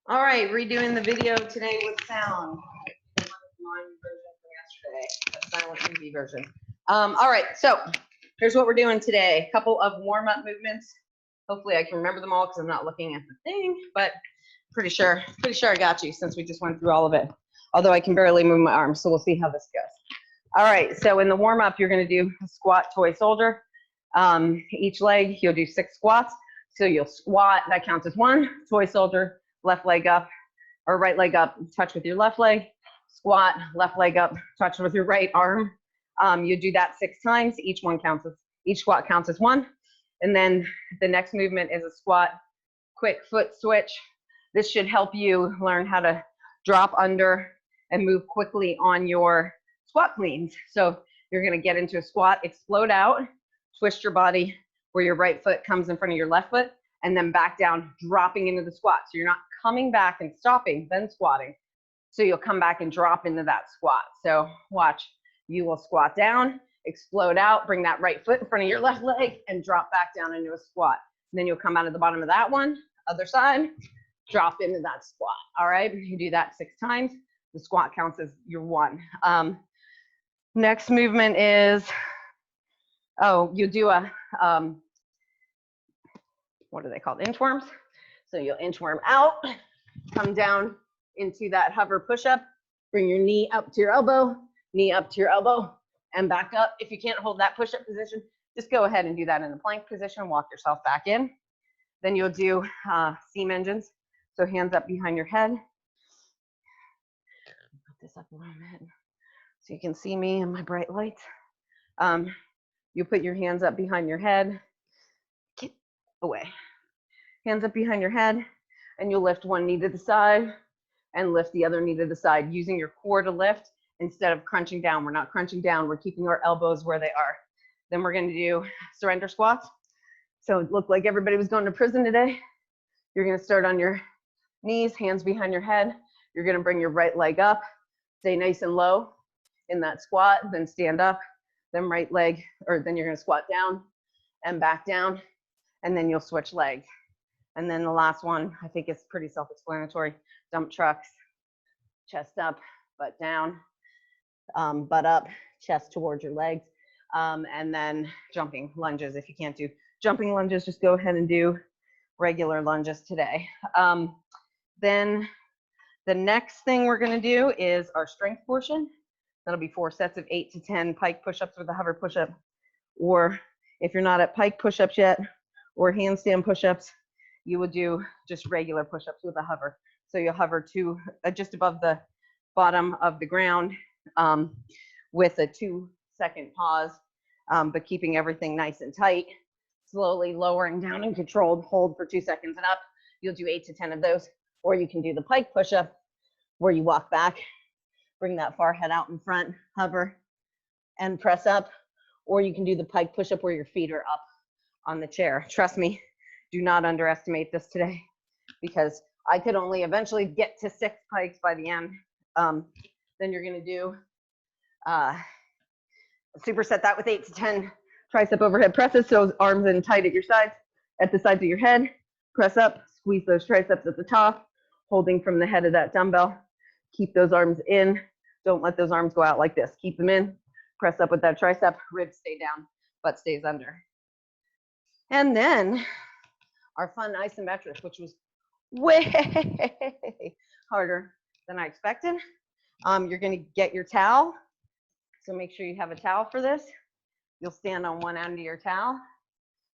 All right, redoing the video today with sound. My version from yesterday, the silent movie version. All right, so here's what we're doing today. A couple of warm-up movements. Hopefully I can remember them all because I'm not looking at the thing, but pretty sure I got you since we just went through all of it. Although I can barely move my arms, so we'll see how this goes. All right, so in the warm-up, you're gonna do squat, toy soldier. Each leg, you'll do 6 squats. So you'll squat, that counts as 1, toy soldier, left leg up, or right leg up, touch with your left leg, squat, left leg up, touch with your right arm. You do that 6 times. Each squat counts as 1. And then the next movement is a squat, quick foot switch. This should help you learn how to drop under and move quickly on your squat cleans. So you're gonna get into a squat, explode out, twist your body where your right foot comes in front of your left foot, and then back down, dropping into the squat. So you're not coming back and stopping, then squatting. So you'll come back and drop into that squat. So watch, you will squat down, explode out, bring that right foot in front of your left leg, and drop back down into a squat. And then you'll come out of the bottom of that one, other side, drop into that squat. All right, you do that 6 times. The squat counts as your 1. Next movement is, you do a, what are they called? Inchworms. So you'll inchworm out, come down into that hover push-up, bring your knee up to your elbow, and back up. If you can't hold that push-up position, just go ahead and do that in the plank position, walk yourself back in. Then you'll do seam engines. So hands up behind your head. Put this up a little bit so you can see me and my bright lights. You put your hands up behind your head, get away. Hands up behind your head, and you'll lift one knee to the side and lift the other knee to the side, using your core to lift instead of crunching down. We're not crunching down, we're keeping our elbows where they are. Then we're gonna do surrender squats. So it looked like everybody was going to prison today. You're gonna start on your knees, hands behind your head. You're gonna bring your right leg up, stay nice and low in that squat, then stand up, then right leg, or then you're gonna squat down and back down, and then you'll switch legs. And then the last one, I think it's pretty self-explanatory, dump trucks, chest up, butt down, butt up, chest towards your legs, and then jumping lunges. If you can't do jumping lunges, just go ahead and do regular lunges today. Then the next thing we're gonna do is our strength portion. That'll be 4 sets of 8 to 10 pike push-ups with a hover push-up. Or if you're not at pike push-ups yet, or handstand push-ups, you would do just regular push-ups with a hover. So you'll hover to just above the bottom of the ground with a 2-second pause, but keeping everything nice and tight, slowly lowering down and controlled, hold for 2 seconds and up. You'll do 8 to 10 of those. Or you can do the pike push-up where you walk back, bring that far head out in front, hover, and press up. Or you can do the pike push-up where your feet are up on the chair. Trust me, do not underestimate this today, because I could only eventually get to 6 pikes by the end. Then you're gonna do superset that with 8 to 10 tricep overhead presses. So arms in tight at your sides, at the sides of your head, press up, squeeze those triceps at the top, holding from the head of that dumbbell. Keep those arms in. Don't let those arms go out like this. Keep them in, press up with that tricep, ribs stay down, butt stays under. And then our fun isometric, which was way harder than I expected. You're gonna get your towel. So make sure you have a towel for this. You'll stand on one end of your towel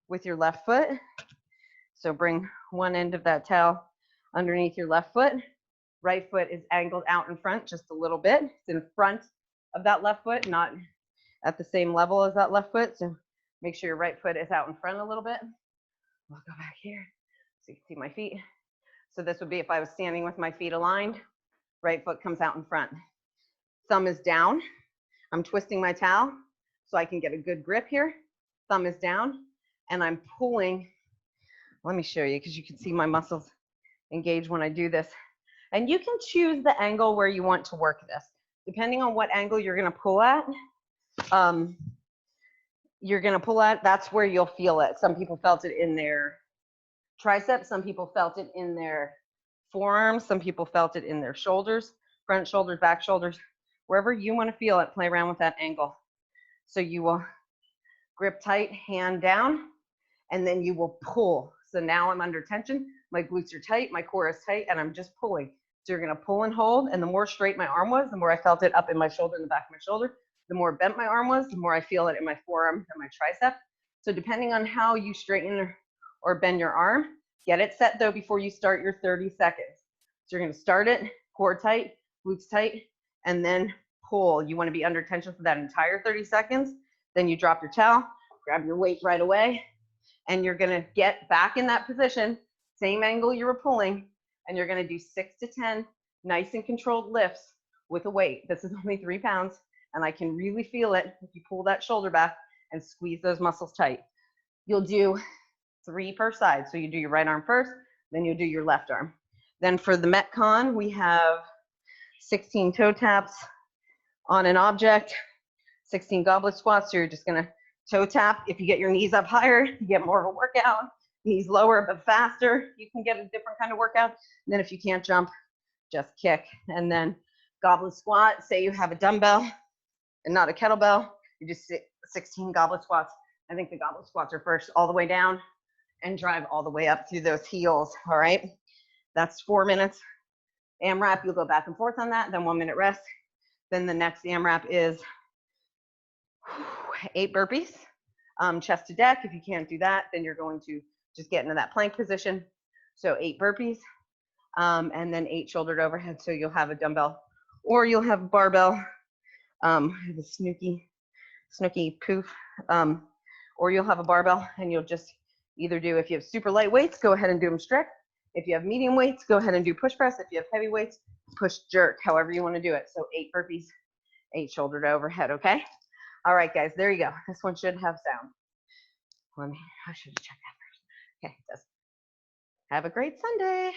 with your left foot. So bring one end of that towel underneath your left foot. Right foot is angled out in front just a little bit. It's in front of that left foot, not at the same level as that left foot. So make sure your right foot is out in front a little bit. I'll go back here so you can see my feet. So this would be if I was standing with my feet aligned, right foot comes out in front. Thumb is down. I'm twisting my towel so I can get a good grip here. Thumb is down, and I'm pulling. Let me show you, because you can see my muscles engage when I do this. And you can choose the angle where you want to work this. Depending on what angle you're gonna pull at, that's where you'll feel it. Some people felt it in their triceps, some people felt it in their forearms. Some people felt it in their shoulders, front shoulders, back shoulders, wherever you want to feel it, play around with that angle. So you will grip tight, hand down, and then you will pull. So now I'm under tension, my glutes are tight, my core is tight, and I'm just pulling. So you're gonna pull and hold, and the more straight my arm was, the more I felt it up in my shoulder and the back of my shoulder. The more bent my arm was, the more I feel it in my forearm and my tricep. So depending on how you straighten or bend your arm, get it set though before you start your 30 seconds. So you're gonna start it, core tight, glutes tight, and then pull. You wanna be under tension for that entire 30 seconds. Then you drop your towel, grab your weight right away, and you're gonna get back in that position, same angle you were pulling, and you're gonna do 6 to 10 nice and controlled lifts with a weight. This is only 3 pounds, and I can really feel it if you pull that shoulder back and squeeze those muscles tight. You'll do 3 per side. So you do your right arm first, then you'll do your left arm. Then for the Metcon, we have 16 toe taps on an object, 16 goblet squats. So you're just gonna toe tap. If you get your knees up higher, you get more of a workout. Knees lower but faster, you can get a different kind of workout. And then if you can't jump, just kick. And then goblet squat, say you have a dumbbell and not a kettlebell, you just sit 16 goblet squats. I think the goblet squats are first, all the way down and drive all the way up through those heels, all right? That's 4 minutes. AMRAP, you'll go back and forth on that, then 1 minute rest. Then the next AMRAP is 8 burpees, chest to deck. If you can't do that, then you're going to just get into that plank position. So 8 burpees, and then 8 shouldered overhead. So you'll have a dumbbell or you'll have a barbell. I have a snooky poof, or you'll have a barbell and you'll just either do, if you have super light weights, go ahead and do them strict. If you have medium weights, go ahead and do push press. If you have heavy weights, push jerk, however you want to do it. So 8 burpees, 8 shouldered overhead, okay? All right, guys, there you go. This one should have sound. I should have checked that first. Okay, it does. Have a great Sunday.